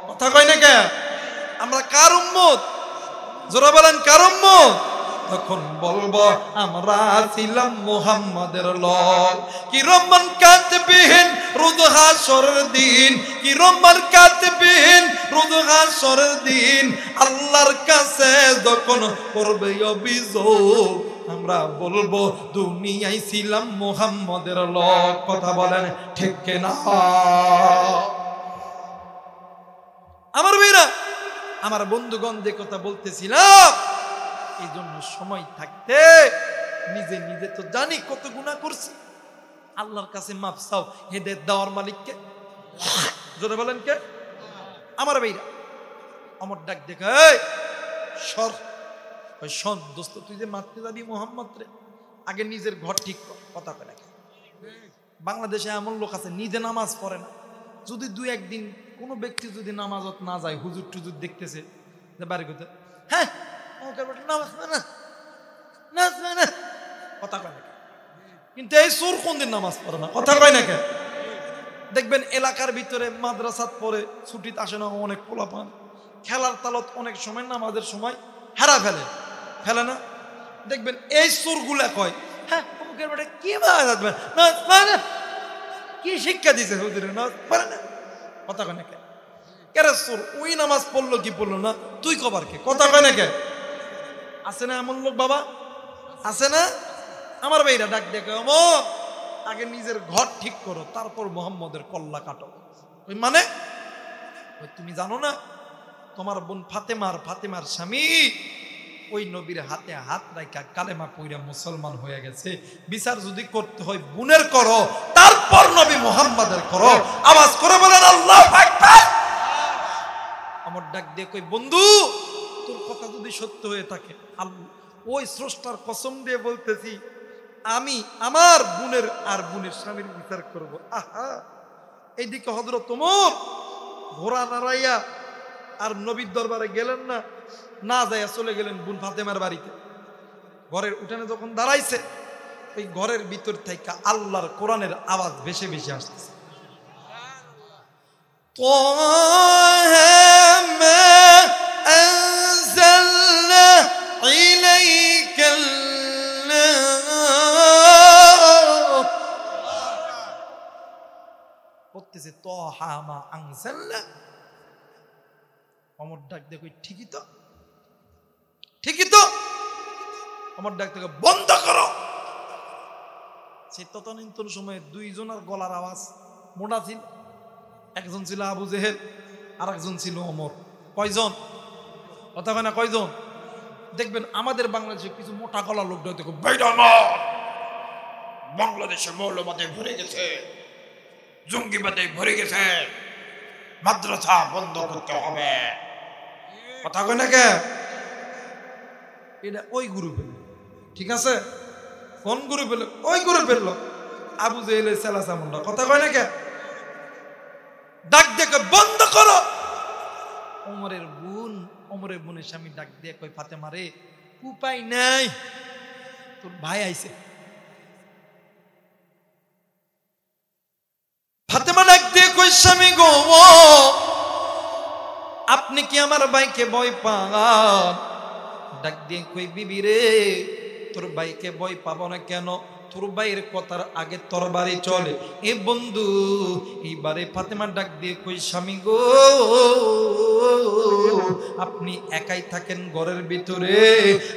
কথা কয় না কে? আমরা কার উম্মত? জোরে বলেন কার উম্মত? তখন বলবো আমরা ছিলাম মুহাম্মাদের লোক। কিরমান কাতিবিন রোজ হাশরের দিন, কিরমান কাতিবিন রোজ হাশরের দিন, আল্লাহর কাছে যখন করবে অভিযোগ আমরা বলবো দুনিয়ায় ছিলাম মুহাম্মাদের লোক। কথা বলেন ঠিক কিনা? আমার ভাইরা, আমার বন্ধুগণ, যে কথা বলতেছিলাম, এই জন্য সময় থাকতে নিজে তো জানি কত গুনাহ করছি, আল্লাহর কাছে মাপ চাও। হেদায়েত দেওয়ার মালিককে, জোরে বলেন কে? আমার ভাইরা, আমার ডাক দেখে সর, শোন দোস্ত, তুই যে মারতে যাবি মোহাম্মদ রে, আগে নিজের ঘর ঠিক কর। কথা কয় নাকি? বাংলাদেশে এমন লোক আছে নিজে নামাজ পড়ে না, যদি দুই একদিন কোনো ব্যক্তি যদি নামাজত না যায়, হুজুর টুজুর দেখতেছে যে বাড়ি করতে, হ্যাঁ নামাজ না, কথা কয় নাকি? কিন্তু এই সুর কোন দিন নামাজ পড়ে না? কথা কয় নাকি? দেখবেন এলাকার ভিতরে মাদ্রাসাত পড়ে, ছুটিতে আসে না অনেক পোলাপান, খেলার তালত অনেক সময় নামাজের সময় হারা ফেলে না? দেখবেন এই সুরগুলা কয়, হ্যাঁ অমুকের বেটা কি কি শিক্ষা দিছে হুজুরে, নামাজ পড়ে না। কথা কয় নাকি? কেরে সুর, ওই নামাজ পড়লো কি পড়লো না, তুই কবার কে? কথা কয় নাকি? আছে না এমন লোক বাবা? আছে না? আমার ভাইরা ডাক দেখে, আগে নিজের ঘর ঠিক করো, তারপর মোহাম্মদের কল্লা কাটো। ওই মানে ওই তুমি জানো না, তোমার বোন ফাতেমার স্বামী ওই নবীর হাতে হাত রাখা কালেমা পইরা মুসলমান হয়ে গেছে। বিচার যদি করতে হয় বোনের করো, তারপর নবী মুহাম্মাদের করো। আওয়াজ করে বলেন আল্লাহু আকবার। আমার ডাক দিয়ে কই, বন্ধু তোর কথা যদি সত্য হয়ে থাকে, ওই স্রষ্টার কসম দিয়ে বলতেছি, আমি আমার বোনের আর বোনের স্বামীর বিচার করব। আহা, এইদিকে হযরত ওমর ঘোড়া নাড়াইয়া আর নবীর দরবারে গেলেন না, না যাইয়া চলে গেলেন বোন ফাতেমার বাড়িতে। ঘরের উঠানে যখন দাঁড়াইছে, ওই ঘরের ভিতর থেকে আল্লাহর কোরআনের আওয়াজ ভেসে ভেসে আসতেছে। পড়তেছে তাহা মা আনজালনা। অমর ডাক দেখো, ঠিকই তো। অমর ডাক দেখো, বন্ধ করো। সেই তদানীন্তন সময়ে দুইজনের গলার আওয়াজ মোটা ছিল। একজন ছিল আবু জেহেল, আর একজন ছিল অমর। কয়জন? কথা কয় না কয়জন? দেখবেন আমাদের বাংলাদেশে কিছু মোটা গলার লোক দেখো, বাংলাদেশে মৌলবাদে ভরে গেছে, জঙ্গিবাদে ভরে গেছে, মাদ্রাসা বন্ধ করতে হবে। কথা কয় না কে? এটা ওই গ্রুপে, ঠিক আছে? কোন গ্রুপে? ওই গ্রুপের লোক, আবু জেহেলের সেলাসা মুন্ডা। কথা কয় না কে? ডাক দেখে বন্ধ করো। ওমরের বোনের স্বামী ডাক দিয়ে কই, ফাতেমা রে, উপায় নাই, তোর ভাই আইছে। ফাতেমা ডাক দিয়ে কই, স্বামী গো, আপনি কি আমার ভাইকে ভয় পান? ডাক দিয়ে কই, বিবি রে, তোর ভাইকে ভয় পাবো না কেন? তোর ভাইয়ের কথার আগে তোর বাড়ি চলে। এ বন্ধু, এইবারে ফাতেমা ডাক দিয়ে কই, স্বামী গো, আপনি একাই থাকেন ঘরের ভিতরে,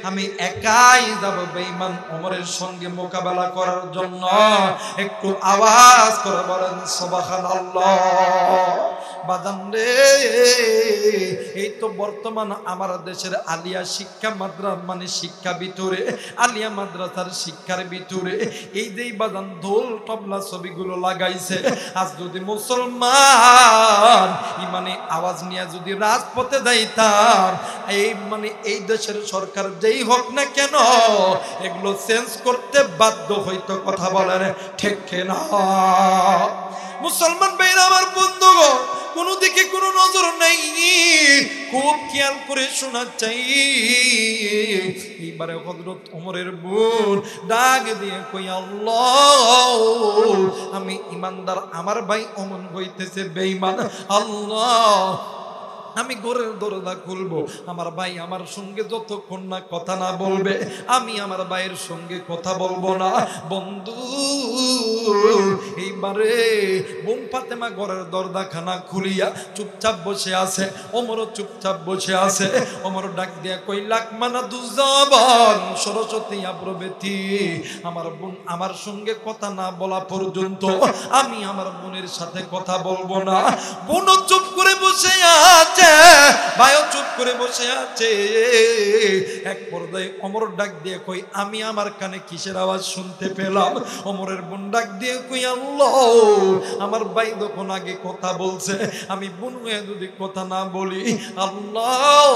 আমি একাই যাব বেঈমান ওমরের সঙ্গে মোকাবেলা করার জন্য। একটু আওয়াজ করে বলেন সুবহানাল্লাহ। বাজান রে, এই তো বর্তমান আমার দেশের আলিয়া শিক্ষা মাদ্রাসা মানে শিক্ষা ভিতরে আলিয়া মাদ্রাসার শিক্ষার ভিতরে এই যে বাজান ঢোল তবলা ছবিগুলো লাগাইছে, আজ যদি মুসলমান ইমানে আওয়াজ নিয়ে যদি রাজপথে যাইতাম, এই মানে এই দেশের সরকার যেই হোক না কেন এগুলো চেঞ্জ করতে বাধ্য হইতো। কথা বলেন ঠিক না? মুসলমান ভাইরা আমার বন্ধুগণ, কোনো দিকে কোনো নজর নেই, খুব খেয়াল করে শোনা চাই। এইবারে হযরত ওমরের বোন ডাক দিয়ে কই, আল্লাহ আমি ইমানদার, আমার ভাই অমন হইতেছে বেঈমান, আল্লাহ আমি ঘরের দরজা খুলবো, আমার ভাই আমার সঙ্গে যতক্ষণ না কথা না বলবে আমি আমার ভাইয়ের সঙ্গে কথা বলবো না। বন্ধু এইবারে বোন ফাতেমা ঘরের দরজাখানা খুলিয়া চুপচাপ বসে আছে, ওমরও চুপচাপ বসে আছে। ওমর ডাক দিয়া কই, লাকমানা দুজাবান সরস্বতী প্রভৃতি, আমার বোন আমার সঙ্গে কথা না বলা পর্যন্ত আমি আমার বোনের সাথে কথা বলবো না। বোনও চুপ করে বসে আছে, ভাইও চুপ করে বসে আছে। এক পর্যায়ে ওমর ডাক দিয়ে কই, আমি আমার কানে কিসের আওয়াজ শুনতে পেলাম? ওমরের বোন ডাক দিয়ে কই, আল্লাহ আমার ভাই যখন আগে কথা বলছে, আমি বোন হয়ে যদি কথা না বলি আল্লাহ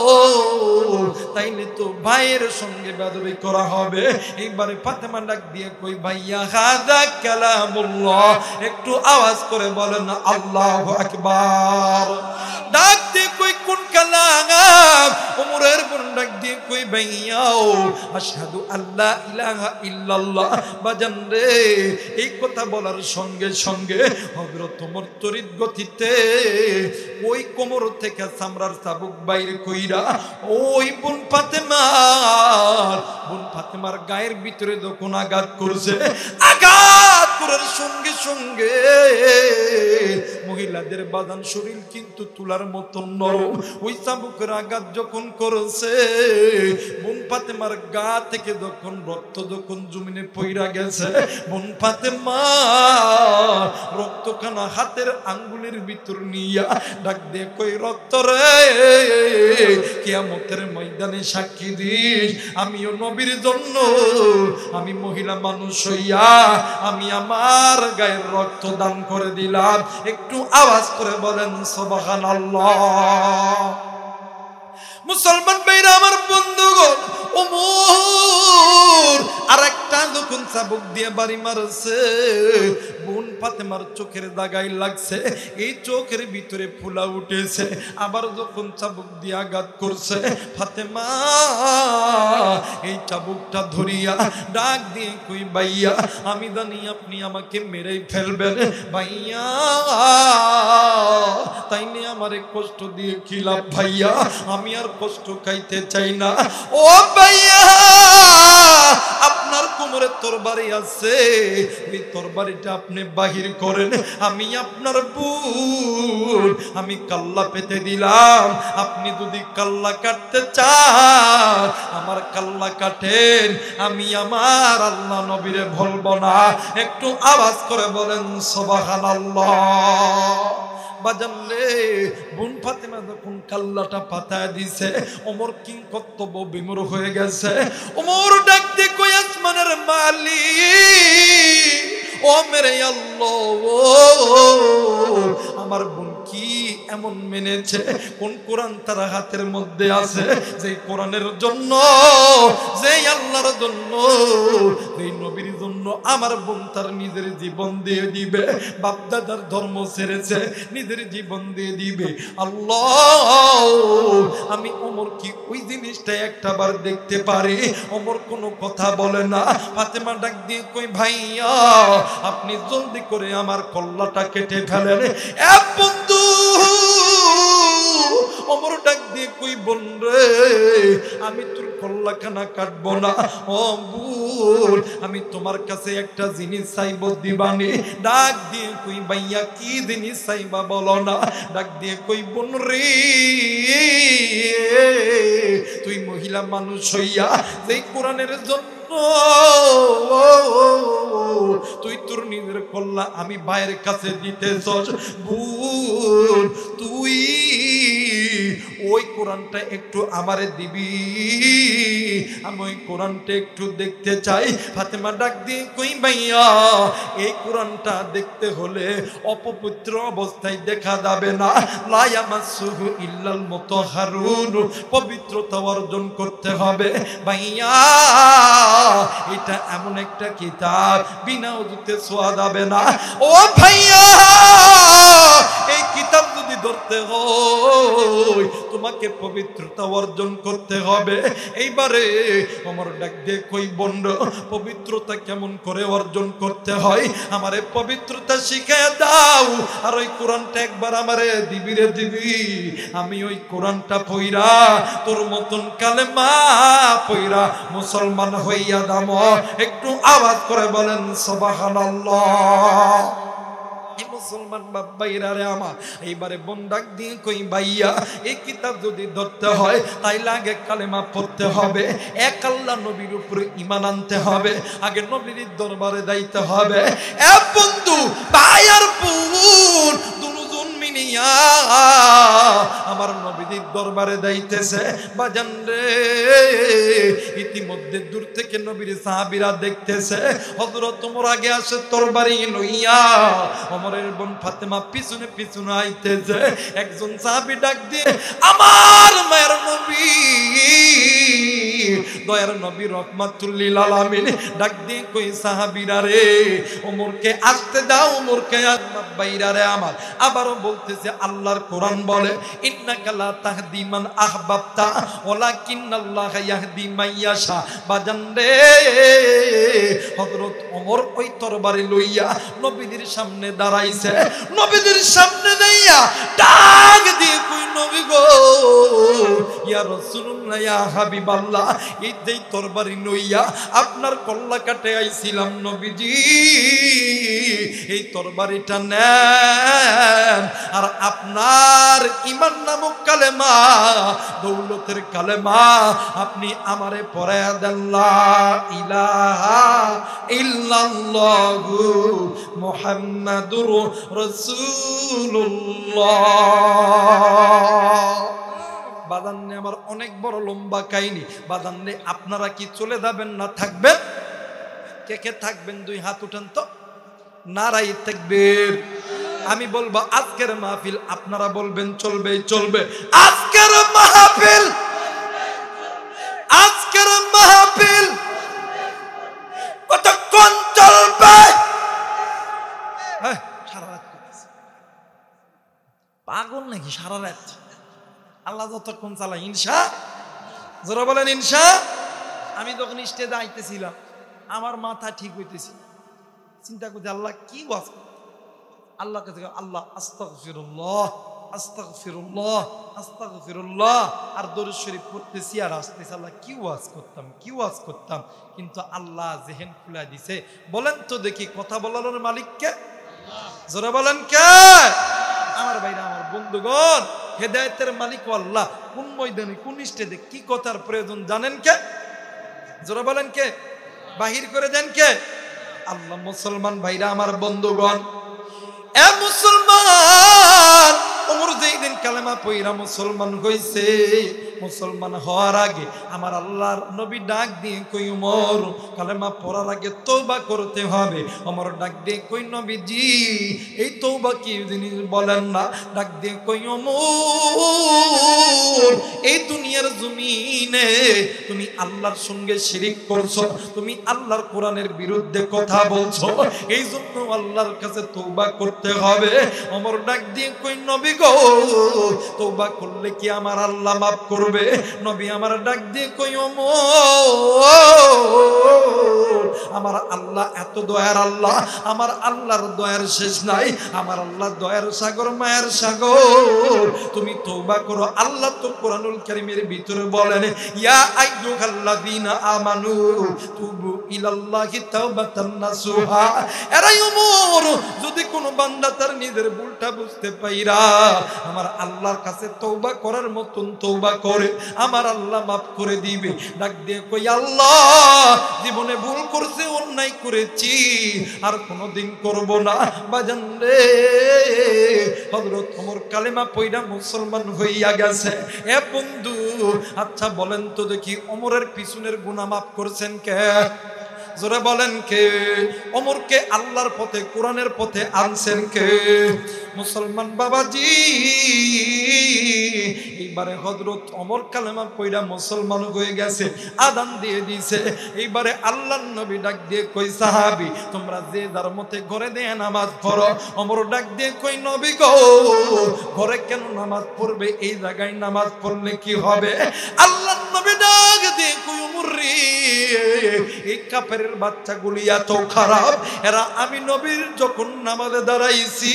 তাইলে তো ভাইয়ের সঙ্গে বেয়াদবি করা হবে। এইবারে ফাতেমা ডাক দিয়ে কই, ভাইয়া হাযা কালামুল্লাহ, একটু আওয়াজ করে বলেন আল্লাহু আকবার। ডাক দিয়ে কই, কোন কালাম? ওমরের বোন ডাক দিয়ে কই, ভাইয়াও আশহাদু আল্লা ইলাহা ইল্লাল্লাহ। বাজান রে, এই কথা বলার সঙ্গে সঙ্গে হযরত ওমর তড়িৎ গতিতে ওই কোমর থেকে চামড়ার চাবুক বাইর কইরা ওই বোন ফাতেমার গায়ের ভিতরে যখন আঘাত করছে, আঘাত করার সঙ্গে সঙ্গে মহিলাদের বাদান শরীর কিন্তু তুলার মতন নরম। ওই চাবুকের আঘাত যখন করেছে, বোন ফাতেমার গা থেকে যখন রক্ত যখন জমিনে পইরা গেছে, বোন ফাতেমা রক্তখানা হাতের আঙ্গুলের ভিতর নিয়া ডাক দিয়ে কই, রক্ত রে কিয়ামতের ময়দানে সাক্ষী দিস, আমিও নবীর জন্য আমি মহিলা মানুষ হইয়া আমি আমার গায়ের রক্ত দান করে দিলাম। একটু আওয়াজ করে বলেন সুবহানাল্লাহ। মুসলমান ভাইরা আমার বন্ধুগণ, ওমর আরেকটা যখন চাবুক দিয়ে বাড়ি মারছে, বোন ফাতেমার চোখের দাগায় লাগছে, এই চোখের ভিতরে ফুলা উঠেছে। আবার যখন চাবুক দিয়ে আঘাত করছে, ফাতেমা এই চাবুকটা ধরিয়া ডাক দিয়ে কই, ভাইয়া আমি জানি আপনি আমাকে মেরেই ফেলবেন, ভাইয়া তাইলে আমারে কষ্ট দিয়ে কি লাভ ভাইয়া, আমি আর কষ্ট খাইতে চাই না। ও ভাইয়া, আপনার কোমরে তরবারি আছে, এই তরবারিটা আপনি বাহির করেন, আমি আপনার বোন আমি কাল্লা পেতে দিলাম। আপনি যদি কাল্লা কাটতে চান আমার কাল্লা কাটেন, আমি আমার আল্লাহ নবীরে বলবো না। একটু আওয়াজ করে বলেন সুবহানাল্লাহ। বাজানলে বোন ফাতেমা যখন কাল্লাটা পাতায় দিছে, ওমর কিং কর্তব্য বিমূঢ় হয়ে গেছে। ওমর ডাক দিয়ে কই, আসমানের মালিক ও মেরে আল্লাহ, আমার বোন কি এমন মেনেছে? কোন কোরআন তার হাতের মধ্যে আছে যে কোরআনের জন্য, যে আল্লাহর জন্য, এই নবীর জন্য আমার বোন তার নিজের জীবন দিয়ে দিবে, বাপ দাদার ধর্ম ছেড়েছে, নিজের জীবন দিয়ে দিবে। আল্লাহ আমি ওমর কি ওই জিনিসটা একটাবার দেখতে পারি? ওমর কোনো কথা বলে না। ফাতেমা ডাক দিয়ে কই, ভাইয়া আপনি জলদি করে আমার কল্লাটা কেটে ফেলেন। এ বন্ধু, ওমর ডাক দিয়ে কই, বোন রে আমি তোর কল্লাখানা কাটবো না। ও বোন, আমি তোমার কাছে একটা জিনিস চাইব, দিবানি? ডাক দিয়ে কই, ভাইয়া কি জিনিস চাইবা বলো না। ডাক দিয়ে কই, বোন রে তুই মহিলা মানুষ হইয়া যেই কোরআনের জন্য তুই তোর নিজের কল্লা আমি ভাইয়ের কাছে দিতে চাস, বোন তুই ওই কোরআনটা একটু আমারে দিবি, আমি ওই কোরআনটা একটু দেখতে চাই। ফাতেমা ডাক দিয়ে কই ভাইয়া এই কোরআনটা দেখতে হলে অপবিত্র অবস্থায় দেখা যাবে না, লা ইয়ামাসসুহু ইল্লাল মুতাহহারুন, পবিত্রতা অর্জন করতে হবে ভাইয়া। এটা এমন একটা কিতাব বিনা ওযুতে ছোঁয়া যাবে না। ও ভাইয়া এই কিতাব যদি ধরতে হয় তোমাকে পবিত্রতা অর্জন করতে হবে। এইবারে আমার ডাক দিয়ে কই বন্ধু পবিত্রতা কেমন করে অর্জন করতে হয় আমারে পবিত্রতা শিখিয়ে দাও। আর ওই কোরআনটা একবার আমারে দিবি রে দিবি, আমি ওই কোরআনটা পইরা তোর মতন কালেমা পইরা মুসলমান হইয়া দাম। একটু আওয়াজ করে বলেন সুবহানাল্লাহ। মুসলমান বাবাইরা রে আমার, এইবারে বোন ডাক দিয়ে কই ভাইয়া এই কিতাব যদি ধরতে হয় তাইলে আগে কালেমা পড়তে হবে, এক আল্লাহ নবীর উপরে ঈমান আনতে হবে, আগে নবীর দরবারে যাইতে হবে। এ বন্ধু ভাই আর বোন দুজন মিলিয়া আমার নবীর দরবারে যাইতেছে। বাজান রে ইতিমধ্যে দূর থেকে নবীর সাহাবীরা দেখতেছে হযরত ওমর আগে আসে তরবারি লইয়া, ওমরের বোন ফাতেমা পিছনে পিছনে আইতেছে। একজন সাহাবী ডাক দিয়ে আমার মায়ের নবী দয়ার নবী রহমাতুল লিল আলামিন ডাক দিয়ে কই সাহাবীরা রে ওমরকে আসতে দাও, ওমরকে বাইরা রে আমার। আবারও বলতেছে আল্লাহর কোরআন বলে ইন্নাকা লা তাহদি মান আহবাবতা ওয়ালাকিন্নাল্লাহা ইয়াহদি মান ইয়াশা। বাজান রে হযরত ওমর ওই তরবারি লইয়া নবীদের সামনে দাঁড়াইছে। নবীদের সামনে দাঁড়াইয়া ডাক দিয়ে কই নবী গো ইয়া রাসূলুল্লাহ ইয়া হাবিবাল্লাহ, এই যেই তরবারি লইয়া আপনার কল্লা কাটে আইছিলাম নবীজি, এই তরবারিটা নেন আর আপনার ঈমান নামক কালেমা দৌলতের কালেমা আপনি আমারে পড়ায়া দেন, লা ইলাহা ইল্লাল্লাহু মুহাম্মাদুর রাসূলুল্লাহ। বাদান্নে আমার অনেক বড় লম্বা কাহিনী। বাদান্নে আপনারা কি চলে যাবেন না থাকবেন? কে কে থাকবেন দুই হাত উঠান তো, নারাই তাকবীর। আমি বলবো আজকের মাহফিল, আপনারা বলবেন চলবে চলবে। আজকের মাহফিল, আজকের মাহফিল কতক্ষণ চলবে? সারা রাত পাগল নাকি? সারা রাত আল্লাহ যতক্ষণ চালায় ইনশা, যারা বলেন ইনশা। আমি যখন স্টেজে আইতেছিলাম আমার মাথা ঠিক হইতেছি, চিন্তা করতে আল্লাহ কি ওয়াজ, আল্লাহ কাছে আল্লাহ আস্তাগফিরুল্লাহ আস্তাগফিরুল্লাহ আস্তাগফিরুল্লাহ আর দরুদ শরীফ পড়তেছি আর আসতেছি। আল্লাহ কি ওয়াজ করতাম, কি ওয়াজ করতাম, কিন্তু আল্লাহ জেহেন খুলে দিছে। বলেন তো দেখি কথা বলার মালিক কে? যারা বলেন কে? আমার ভাইরা, আমার বন্ধুগণ, হেদায়েতের মালিক আল্লাহ। কোন ময়দানে কোন স্টেজে কি কথার প্রয়োজন জানেন কে? যারা বলেন কে? বাহির করে দেন কে? আল্লাহ। মুসলমান ভাইরা, আমার বন্ধুগণ, এ মুসলমান, ওমর যেই দিন কালেমা পয়রা মুসলমান হইছে, মুসলমান হওয়ার আগে আমার আল্লাহর নবী ডাক দিয়ে কই ওমর কালেমা পড়ার আগে তওবা করতে হবে। ওমর ডাক দিয়ে কই নবীজি এই তওবা কি জিনিস বলেন না? ডাক দিয়ে কই ওমর এই দুনিয়ার জমিনে তুমি আল্লাহর সঙ্গে শিরিক করছো, তুমি আল্লাহর কোরআনের বিরুদ্ধে কথা বলছো, এই জন্য আল্লাহর কাছে তওবা করতে হবে। ওমর ডাক দিয়ে কই নবী গো তওবা করলে কি আমার আল্লাহ মাফ করবে? নবী আমার ডাক দিয়ে কই ওমর আমার আল্লাহ এত দয়ার আল্লাহ, আমার আল্লাহর দয়ার শেষ নাই, আমার আল্লাহ দয়ার সাগর, মায়ের সাগর। তুমি তওবা করো, আল্লাহ তো কোরআনুল কোরআনুল কারীমের ভিতরে বলেন, ইয়া আইয়ুহাল্লাযীনা আমানু তুবু ইলাল্লাহি তাওবাতান নাসুহা। এরাই ওমর, যদি কোনো বান্দা তার নিজের ভুলটা বুঝতে পাইরা আমার আল্লাহর কাছে তওবা করার মতন তওবা করে, আমার আল্লাহ মাফ করে দিবে। ডাক দিয়ে কই, আল্লাহ জীবনে ভুল করছে, অন্যায় করেছি, আর কোনোদিন করব না। বাজান রে, হযরত ওমর কালেমা পয়রা মুসলমান হইয়া গেছে। এ বন্ধু, আচ্ছা বলেন তো দেখি, ওমরের পিছনের গুনাহ মাফ করছেন কে? জোরে বলেন কে? ওমরকে আল্লাহর পথে, কোরআনের পথে আনছেন কে? মুসলমান বাবাজি, এইবারে হযরত ওমর কালেমা পয়রা মুসলমান হয়ে গেছে, আযান দিয়ে দিয়েছে। এইবারে আল্লাহর নবী ডাক দিয়ে কই, সাহাবী তোমরা যে যার মতে ঘরে দিয়ে নামাজ পড়ো। ওমর ডাক দিয়ে কই, নবী গো, ঘরে কেন নামাজ পড়বে? এই জায়গায় নামাজ পড়লে কি হবে? আল্লাহর নবী ডাক দিয়ে কই, ওমর রে, এই কাফেরের বাচ্চাগুলি এত খারাপ, এরা আমি নবীর যখন নামাজে দাঁড়াইছি,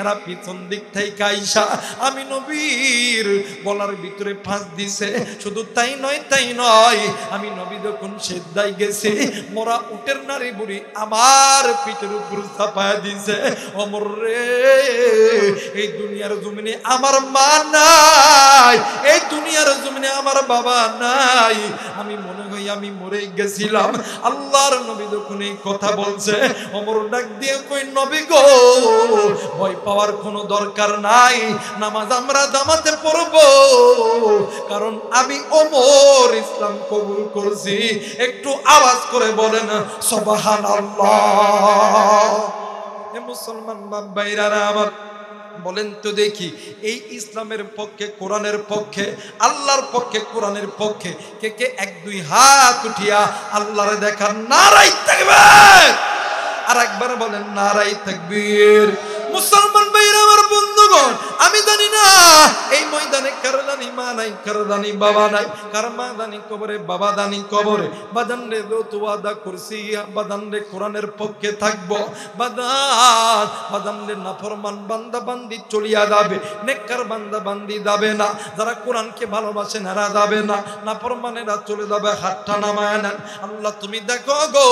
এরা পিছন দিক থেকে আইসা আমি নবীর গলার ভিতরে ফাঁস দিছে। শুধু তাই নয়, আমি নবী যখন সিজদায় গেছি, মোরা উটের নারী বুড়ি আমার পিঠের উপর চাপায়া দিছে। ওমর রে, এই দুনিয়ার জমিনে আমার মা নাই, এই দুনিয়ার জমিনে আমার বাবা নাই, আমি মনে হয় আমি মরে গেছিলাম। আল্লাহর নবী যখন এই কথা বলছে, ওমর ডাক দিয়ে কই, নবী গো, ভয় পাওয়ার কোনো দরকার নাই, নামাজ আমরা জামাতে পড়ব, কারণ আমি ওমর ইসলাম কবুল করছি। একটু আওয়াজ করে বলেন সুবহানাল্লাহ। এ মুসলমান ভাইরা আমার, বলেন তো দেখি, এই ইসলামের পক্ষে, কোরআনের পক্ষে, আল্লাহর পক্ষে, কোরআনের পক্ষে কে কে এক দুই হাত উঠিয়া আল্লাহরে দেখার নারায়ে তাকবীর, আর একবার বলেন নারায়ে তাকবীর। মুসলমান ভাইরা আমার, বন্ধুগণ, আমি জানি না এই ময়দানে কার জানি মা নাই, কার জানি বাবা নাই, কার মা জানি কবরে, বাবা জানি কবরে। বাদান রে, যত ওয়াদা করছি বাদান রে কোরআনের পক্ষে থাকবো, বাদান রে নাফরমান বান্দা বান্দি চলিয়া যাবে, নেককার বান্দা বান্দি যাবে না। যারা কোরআনকে ভালোবাসেন এরা যাবে না, নাফরমানেরা চলে যাবে। হাতটা নামায় নেন। আল্লাহ তুমি দেখো গো,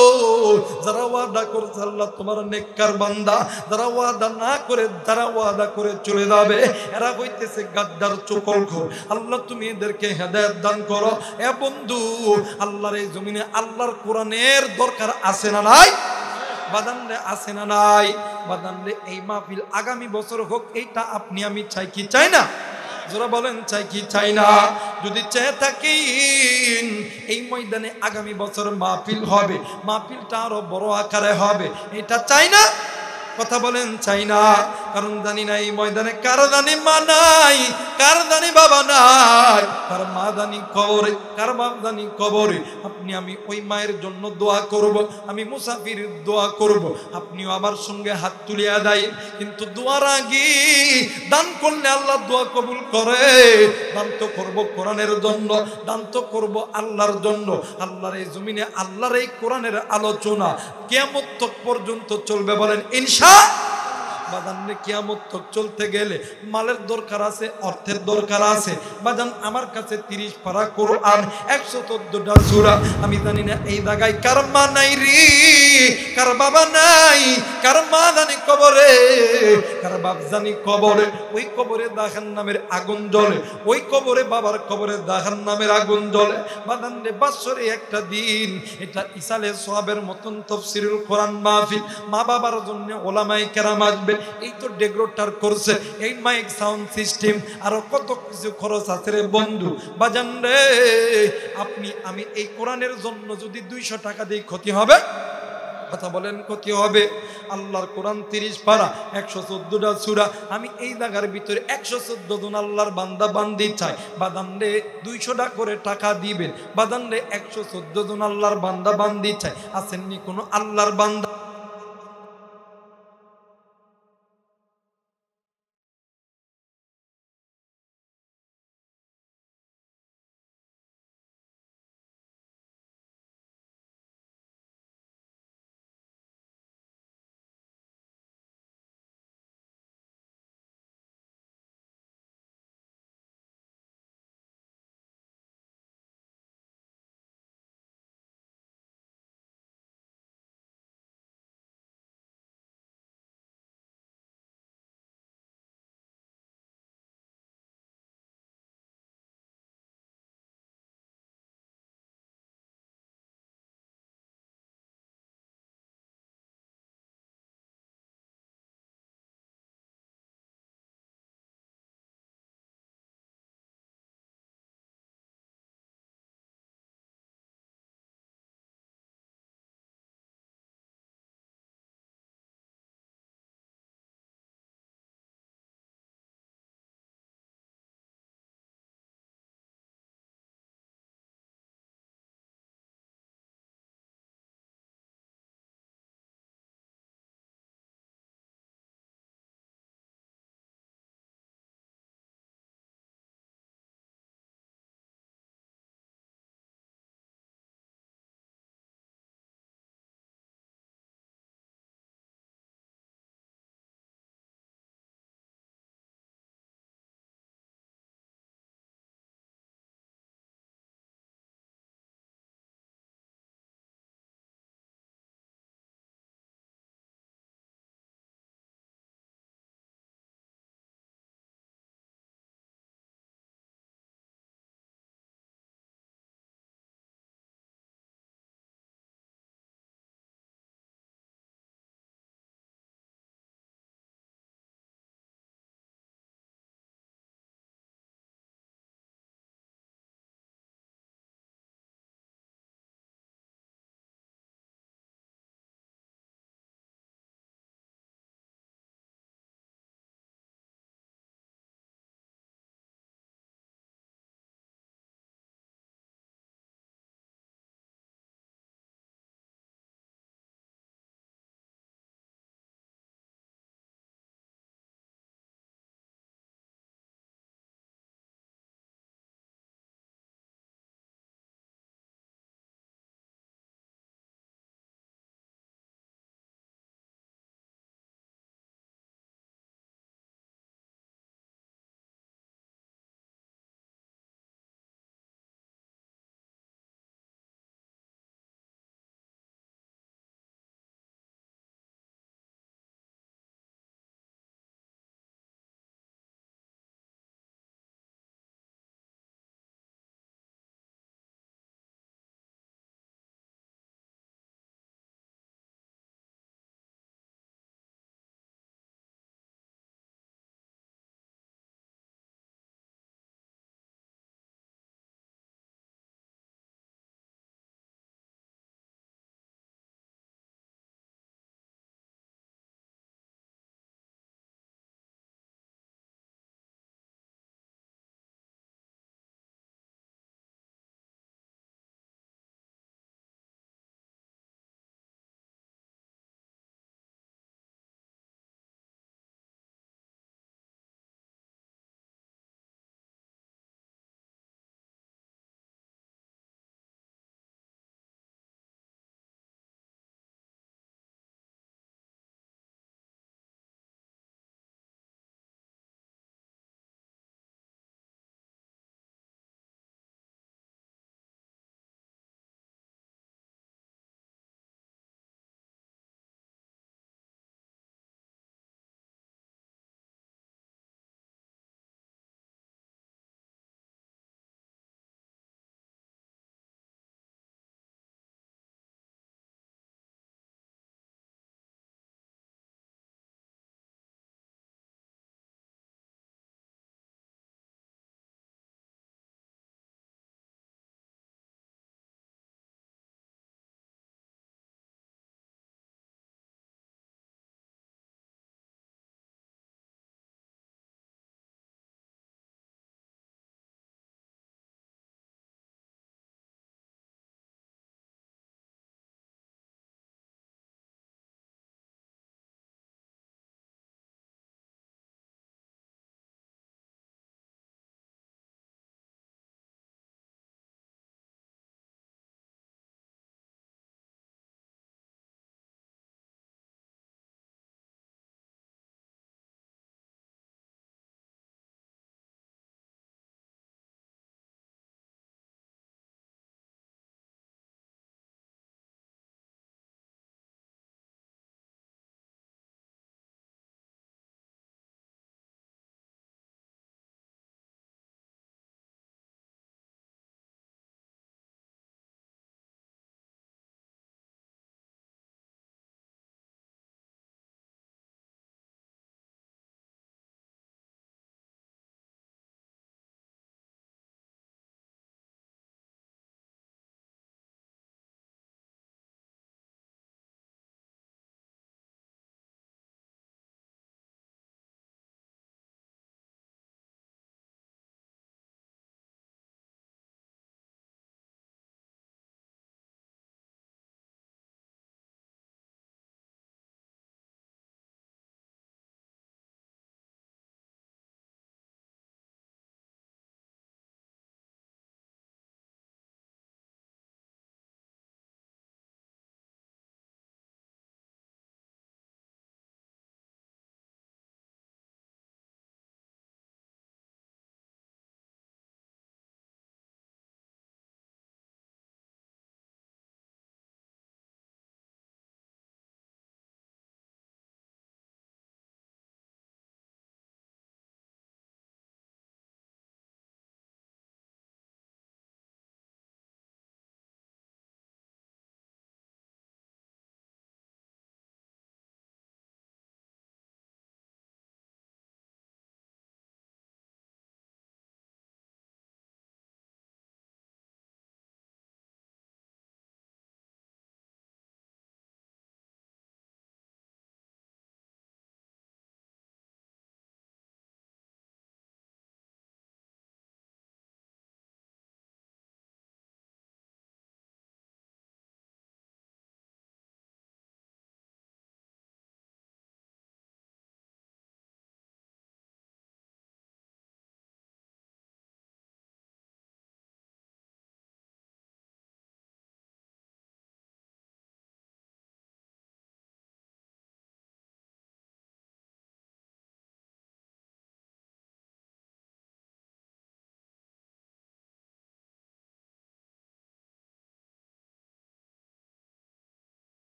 যারা ওয়াদা করছে আল্লাহ তোমার নেককার বান্দা, যারা ওয়াদা না করে, যারা ওয়াদা করে চলে যাবে, এরা হইতেছে গাদ্দার, চকলখোর। আল্লাহ তুমি এদেরকে হেদায়েত দান করো। এ বন্ধু, আল্লাহর এই জমিনে আল্লাহর কোরআনের দরকার আছে না নাই? বাদানরে আছে না নাই? বাদানরে এই মাহফিল আগামী বছর হোক, এইটা আপনি আমি চাই কি চাই না? যারা বলেন চাই কি চাই না? যদি চেয়ে থাকেন এই ময়দানে আগামী বছর মাহফিল হবে, মাহফিলটা আরো বড় আকারে হবে, এটা চাই না? কথা বলেন চাই না? কারণ জানি না এই ময়দানে কার জানি মা নাই, কার জানি বাবা নাই, কার মা জানি কবরে, কার বাপ জানি কবরে। আপনি আমি ওই মায়ের জন্য দোয়া করব, আমি মুসাফির দোয়া করব, আপনিও আমার সঙ্গে হাত তুলিয়া দেয়। কিন্তু দোয়ার আগে দান করলে আল্লাহ দোয়া কবুল করে। দান তো করব কোরআনের জন্য, দান তো করব আল্লাহর জন্য। আল্লাহর এই জমিনে আল্লাহর এই কোরআনের আলোচনা কিয়ামত পর্যন্ত চলবে, বলেন ইনশাআল্লাহ। বাজানে কিয়ামত তক চলতে গেলে মালের দরকার আছে, অর্থের দরকার আছে। বাজান আমার কাছে 30 পারা কোরআন, 114টা সূরা। আমি জানি না এই জায়গায় কার মা নাই রে, কার বাবা নাই, কার মা জানি কবরে, কার বাপ জানি কবরে। ওই কবরে জাহান্নামের আগুন জ্বলে, ওই কবরে বাবার কবরে জাহান্নামের আগুন জ্বলে। বাজানে বছরে একটা দিন, এটা ইসালে সওয়াবের মতন তাফসীরুল কোরআন মাহফিল, মা বাবার জন্য ওলামায়ে কেরাম আসবে। এই তো ডেগ্রোটার করছে, এই মাইক সাউন্ড সিস্টেম, আরো কত কিছু খরচ আছে রে বন্ধু। বাজান রে, আপনি আমি এই কোরআনের জন্য যদি 200 টাকা দিই ক্ষতি হবে? কথা বলেন ক্ষতি হবে? আল্লাহর কোরআন 30 পারা, 114টা সূরা। আমি এই জায়গার ভিতরে 114 জন আল্লাহর বান্দা বান্দি চাই। বাদান রে 200 টাকা করে টাকা দিবেন। বাদান রে 114 জন আল্লাহর বান্দা বান্দি চাই। আসেননি কোনো আল্লাহর বান্দা?